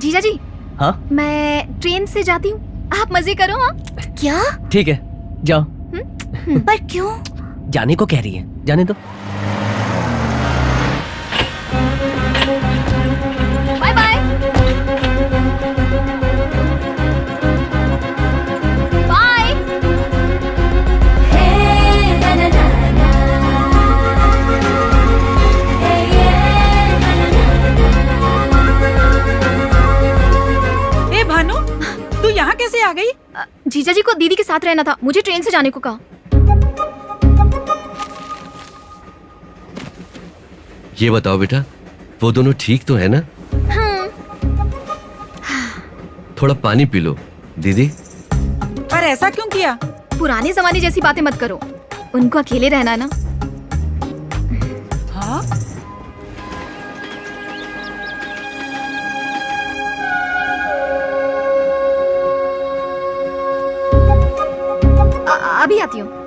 जीजा जी। हाँ मैं ट्रेन से जाती हूँ, आप मजे करो। हाँ क्या? ठीक है जाओ। पर क्यों? जाने को कह रही है, जाने दो। Bye bye. बाय। ए भानु, तू यहाँ कैसे आ गई? जीजा जी को दीदी के साथ रहना था, मुझे ट्रेन से जाने को कहा। ये बताओ बेटा, वो दोनों ठीक तो है ना? थोड़ा पानी पी लो। दीदी पर ऐसा क्यों किया? पुराने जमाने जैसी बातें मत करो, उनको अकेले रहना है ना। हाँ? अभी आती हूँ।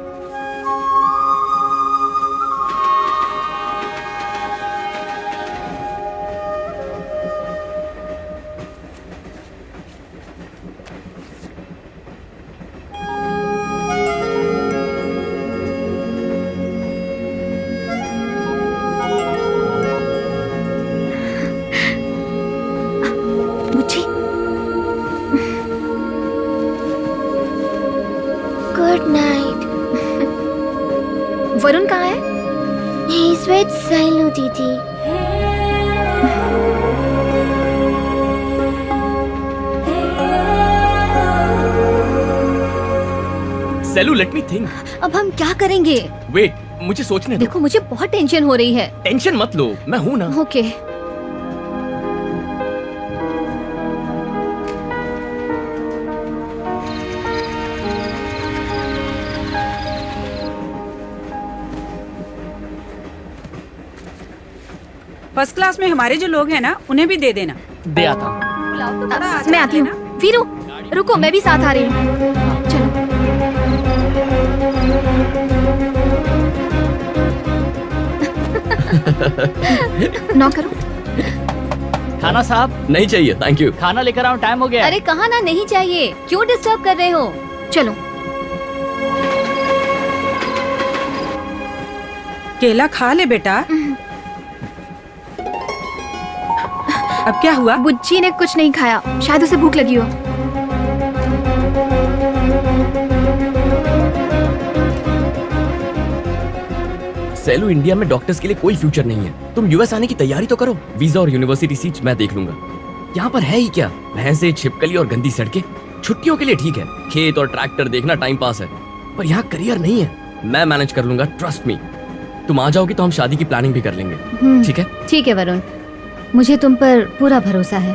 Good night. वरुण कहाँ है? He's with साइलू दीदी। Selu let me think. अब हम क्या करेंगे? वेट, मुझे सोचने दो। देखो मुझे बहुत टेंशन हो रही है। टेंशन मत लो, मैं हूं ना। ओके। फर्स्ट क्लास में हमारे जो लोग हैं ना, उन्हें भी दे देना। दे आता हूँ। मैं आती हूँ। वीरू रुको, मैं भी साथ आ रही हूँ। चलो। नॉक करो। खाना साहब? नहीं चाहिए, थैंक यू। खाना लेकर आओ, टाइम हो गया। अरे कहा ना नहीं चाहिए, क्यों डिस्टर्ब कर रहे हो? चलो। केला खा ले बेटा। अब क्या हुआ? बुच्ची ने कुछ नहीं खाया, शायद उसे भूख लगी हो। सेलू, इंडिया में डॉक्टर्स के लिए कोई फ्यूचर नहीं है। तुम यूएस आने की तैयारी तो करो। वीजा और यूनिवर्सिटी सीट्स मैं देख लूंगा। यहाँ पर है ही क्या, भैंसे, छिपकली और गंदी सड़कें। छुट्टियों के लिए ठीक है, खेत और ट्रैक्टर देखना टाइम पास है, पर यहाँ करियर नहीं है। मैं मैनेज कर लूंगा, ट्रस्ट मी। तुम आ जाओगी तो हम शादी की प्लानिंग भी कर लेंगे, ठीक है? ठीक है वरुण, मुझे तुम पर पूरा भरोसा है।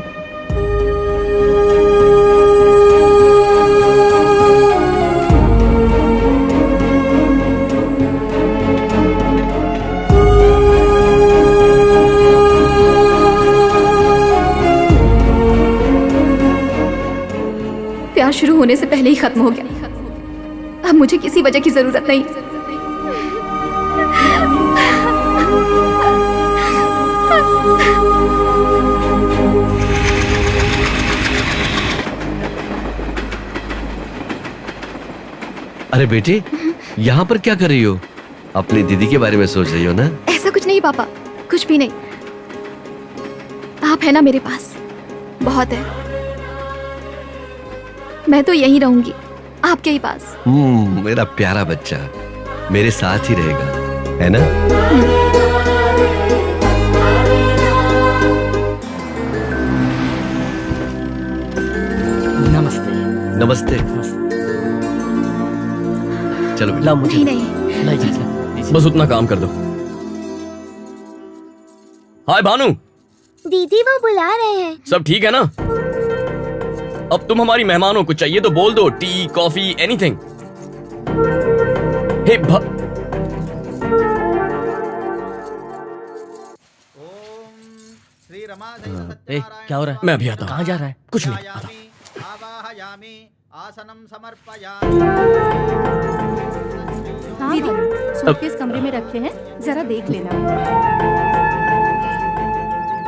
प्यार शुरू होने से पहले ही खत्म हो गया। अब मुझे किसी वजह की जरूरत नहीं। अरे बेटी, यहाँ पर क्या कर रही हो? अपनी दीदी के बारे में सोच रही हो ना? ऐसा कुछ नहीं पापा, कुछ भी नहीं। आप है ना मेरे पास, बहुत है। मैं तो यहीं रहूंगी, आपके ही पास। मेरा प्यारा बच्चा मेरे साथ ही रहेगा, है ना? नमस्ते। नमस्ते। चलो ला मुझे। नहीं। बस उतना काम कर दो। हाय भानु। दीदी वो बुला रहे हैं। सब ठीक है ना? अब तुम हमारी मेहमान हो, कुछ चाहिए तो बोल दो, टी, कॉफी, एनीथिंग। हे क्या हो रहा है? मैं अभी आता हूँ। कहाँ जा रहा है? कुछ नहीं आता। हाँ, सूटकेस कमरे में रखे हैं, जरा देख लेना।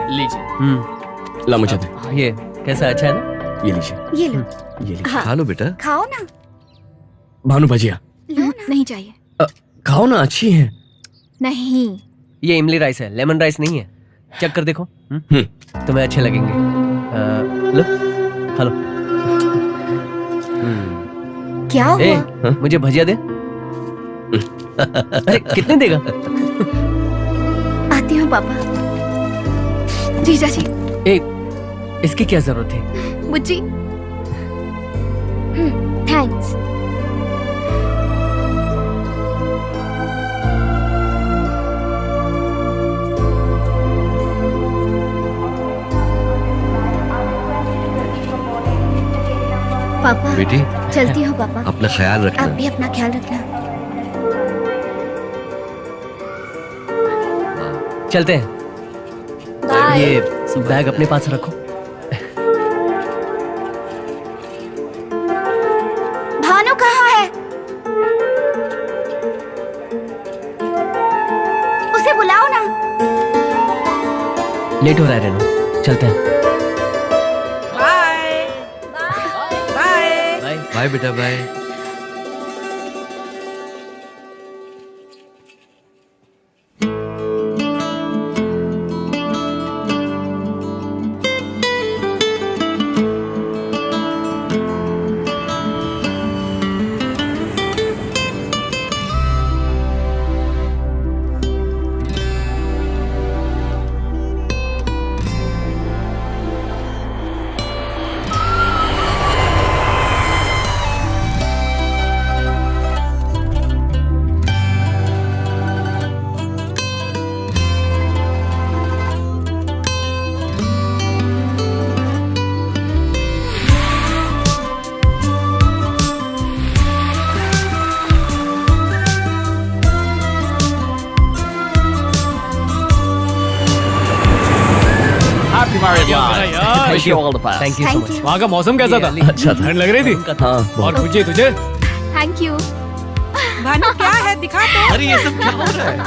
लीजिए। ला मुझे दे। ये कैसा, अच्छा है ना? ये लीजिए, ये लो, ये लीजिए। हाँ। खा लो बेटा। खाओ ना। भानु भजिया लो ना। नहीं चाहिए। खाओ ना, अच्छी है। नहीं। ये इमली राइस है, लेमन राइस नहीं है। चेक कर देखो, तुम्हें अच्छे लगेंगे। लो, खा लो। क्या ए, हुआ? मुझे भजिया दे। अरे कितने देगा? आती हूँ पापा। जीजा जी। ए, इसकी क्या जरूरत है? बुज्जी। थैंक्स। पापा बेटी चलती हूँ पापा। अपना ख्याल आप रखना। भी अपना ख्याल रखना। चलते हैं। बाय। ये बैग अपने पास रखो। भानु कहाँ है? उसे बुलाओ ना। लेट हो रहा है रेनू, चलते हैं। Bye bye. बाय। बाय बेटा, bye. Happy married life. Wish you all the best. Thank you so thank much. You. वहाँ का मौसम कैसा था? अच्छा था। ठंड लग रही थी? हाँ, और बहुत। तुझे तुझे? Thank you. भानु क्या है, दिखा तो। अरे ये सब क्या हो रहा है?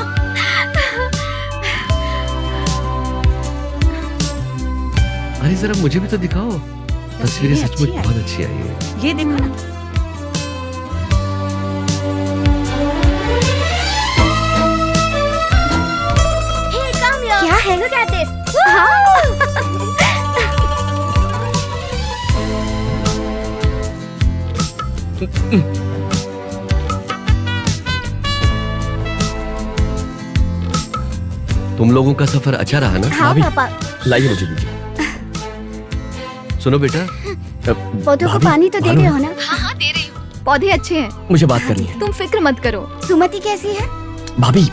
अरे जरा मुझे भी तो दिखाओ। तस्वीरें सचमुच अच्छी बहुत अच्छी आई है। ये देखो ना। क्या है? Look at this. तुम लोगों का सफर अच्छा रहा ना? हाँ भाभी। पापा। लाइए मुझे दीजिए। सुनो बेटा, पौधों को भाभी, पानी तो दे भानु, रहे हो ना? हाँ हाँ दे रही हूँ। पौधे अच्छे हैं, मुझे बात करनी है। तुम फिक्र मत करो। सुमति कैसी है? भाभी।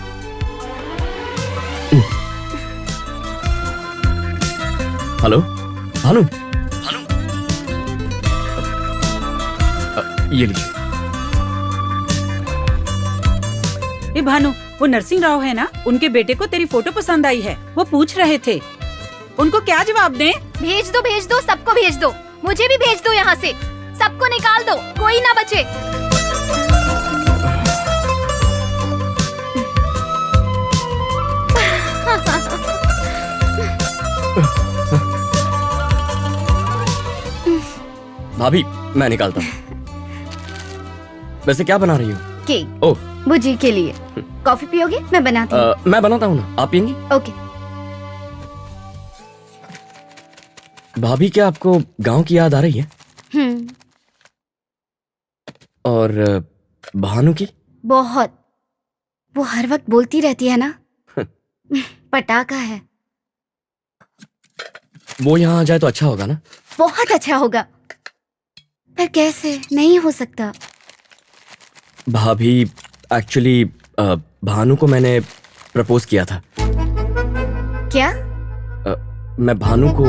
हेलो भानु। भानु। ये लीजिए। ये भानु, वो नरसिंह राव है ना, उनके बेटे को तेरी फोटो पसंद आई है। वो पूछ रहे थे, उनको क्या जवाब दें? भेज दो, सबको भेज दो। मुझे भी भेज दो यहाँ से। सबको निकाल दो, कोई ना बचे। भाभी मैं निकालता हूँ। वैसे क्या बना रही हो? केक। ओह। बुजी के लिए। कॉफी पियोगे? मैं बनाती हूँ। मैं बनाता हूँ ना, आप पियेंगी? ओके। भाभी क्या आपको गांव की याद आ रही है? और भानु की? बहुत। वो हर वक्त बोलती रहती है ना। पटाखा है। वो यहाँ आ जाए तो अच्छा होगा ना? बहुत अच्छा होगा, पर कैसे? नहीं हो सकता। भाभी एक्चुअली भानु को मैंने प्रपोज किया था। क्या? मैं भानु को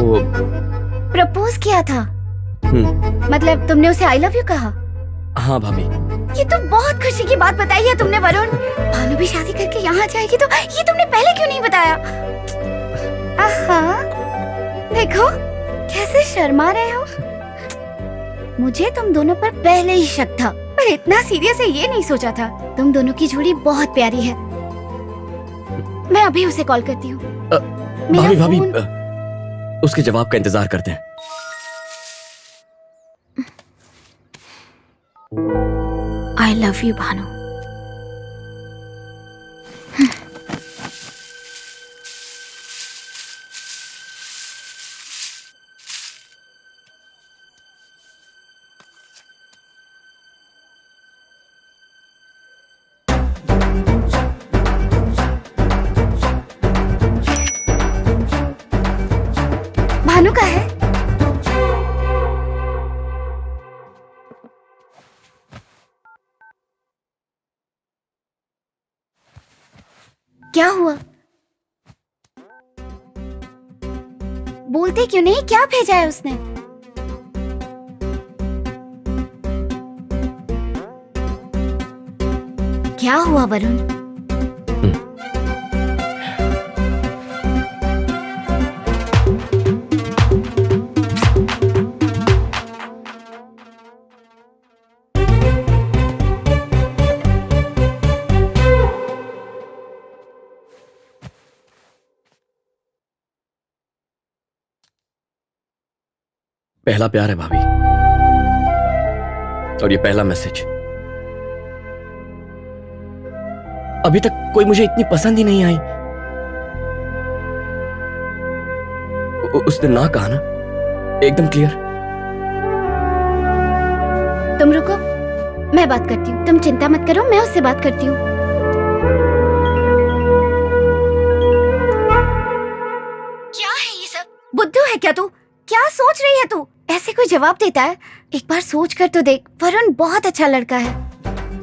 प्रपोज किया था? मतलब तुमने उसे आई लव यू कहा? हाँ भाभी। ये तो बहुत खुशी की बात बताई है तुमने वरुण। भानु भी शादी करके यहाँ जाएगी तो ये तुमने पहले क्यों नहीं बताया? आहा, देखो कैसे शर्मा रहे हो। मुझे तुम दोनों पर पहले ही शक था, पर इतना सीरियस है ये नहीं सोचा था। तुम दोनों की जोड़ी बहुत प्यारी है। मैं अभी उसे कॉल करती हूँ। भाभी भाभी फोन- उसके जवाब का इंतजार करते हैं। I love you Bhanu. Bhanu का है? क्या हुआ? बोलते क्यों नहीं? क्या भेजा है उसने? क्या हुआ वरुण? पहला प्यार है भाभी, और ये पहला मैसेज। अभी तक कोई मुझे इतनी पसंद ही नहीं आई। उसने ना कहा ना, एकदम क्लियर। तुम रुको, मैं बात करती हूँ। तुम चिंता मत करो, मैं उससे बात करती हूँ। क्या है ये सब? बुद्धू है क्या तू? क्या सोच रही है तू? ऐसे कोई जवाब देता है? एक बार सोच कर तो देख। वरुण बहुत अच्छा लड़का है।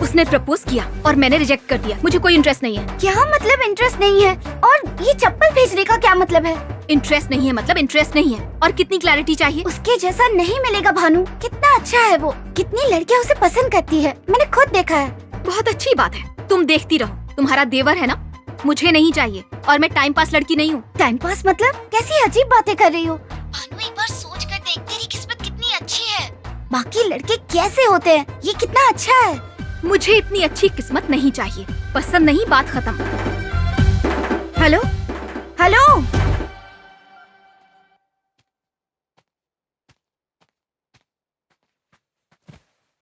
उसने प्रपोज किया और मैंने रिजेक्ट कर दिया। मुझे कोई इंटरेस्ट नहीं है। क्या मतलब इंटरेस्ट नहीं है? और ये चप्पल भेजने का क्या मतलब है? इंटरेस्ट नहीं है मतलब इंटरेस्ट नहीं है। और कितनी क्लैरिटी चाहिए? उसके जैसा नहीं मिलेगा भानु। कितना अच्छा है वो, कितनी लड़कियां उसे पसंद करती है, मैंने खुद देखा है। बहुत अच्छी बात है, तुम देखती रहो। तुम्हारा देवर है ना, मुझे नहीं चाहिए। और मैं टाइम पास लड़की नहीं हूँ। टाइम पास मतलब? कैसी अजीब बातें कर रही हो भानु। एक बार सोच कर देख, तेरी किस्मत कितनी अच्छी है। बाकी लड़के कैसे होते हैं, ये कितना अच्छा है। मुझे इतनी अच्छी किस्मत नहीं चाहिए। पसंद नहीं, बात खत्म। Hello hello